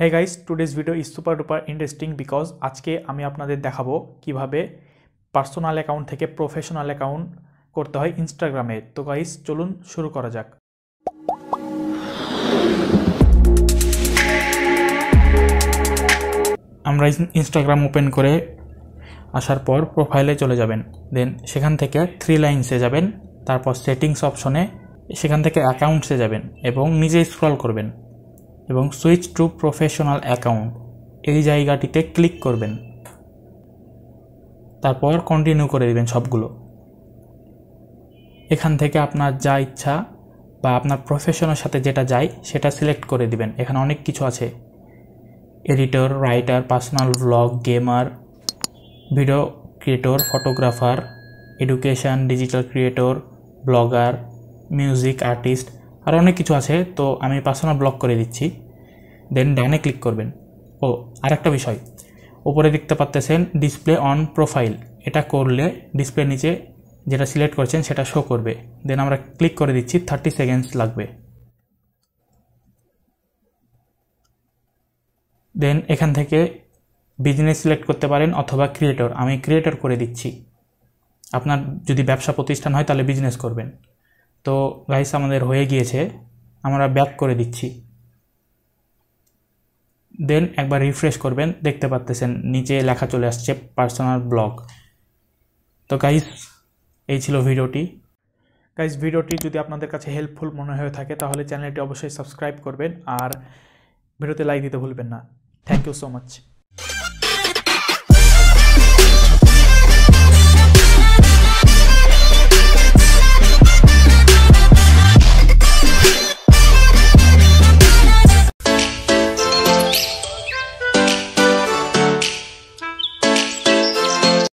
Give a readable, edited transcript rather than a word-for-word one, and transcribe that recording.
Hey guys, today's video is super duper interesting because আজকে আমি আপনাদের দেখাবো কিভাবে পার্সোনাল অ্যাকাউন্ট থেকে প্রফেশনাল অ্যাকাউন্ট করতে হয় ইনস্টাগ্রামে। তো গাইস চলুন শুরু করা যাক। আমরা ইনস্টাগ্রাম ওপেন করে আসার পর প্রোফাইলে চলে যাবেন, দেন সেখান থেকে থ্রি লাইনসে যাবেন, তারপর সেটিংস অপশনে সেখান থেকে অ্যাকাউন্টসে যাবেন এবং নিজে স্ক্রল করবেন এবং সুইচ টু প্রফেশনাল অ্যাকাউন্ট এই জায়গাটিতে ক্লিক করবেন, তারপর কন্টিনিউ করে দিবেন সবগুলো। এখান থেকে আপনার যা ইচ্ছা বা আপনার প্রফেশনের সাথে যেটা যায় সেটা সিলেক্ট করে দিবেন। এখানে অনেক কিছু আছে, editor, writer, personal blog, gamer, video creator, photographer, education, digital creator, blogger, music artist, আর অনেক কিছু আছে। তো আমি পার্সোনাল ব্লগ করে দিচ্ছি, দেন ডানে ক্লিক করবেন। ও আরেকটা বিষয়, উপরে দেখতে পাচ্ছেন ডিসপ্লে অন প্রোফাইল, এটা করলে ডিসপ্লে নিচে যেটা সিলেক্ট করছেন সেটা শো করবে। দেন আমরা ক্লিক করে দিচ্ছি, 30 সেকেন্ডস লাগবে। দেন এখান থেকে বিজনেস সিলেক্ট করতে পারেন অথবা ক্রিয়েটর, আমি ক্রিয়েটর করে দিচ্ছি। আপনার যদি ব্যবসা প্রতিষ্ঠান হয় তাহলে বিজনেস করবেন। তো গাইস আমাদের হয়ে গিয়েছে, আমরা ব্যাক করে দিচ্ছি। দেন একবার রিফ্রেশ করবেন, দেখতে পাচ্ছেন নিচে লেখা চলে আসছে পার্সোনাল ব্লগ। তো গাইস এই ছিল ভিডিওটি। গাইস ভিডিওটি যদি আপনাদের কাছে হেল্পফুল মনে হয়ে থাকে তাহলে চ্যানেলটি অবশ্যই সাবস্ক্রাইব করবেন আর ভিডিওতে লাইক দিতে ভুলবেন না। Thank you so much.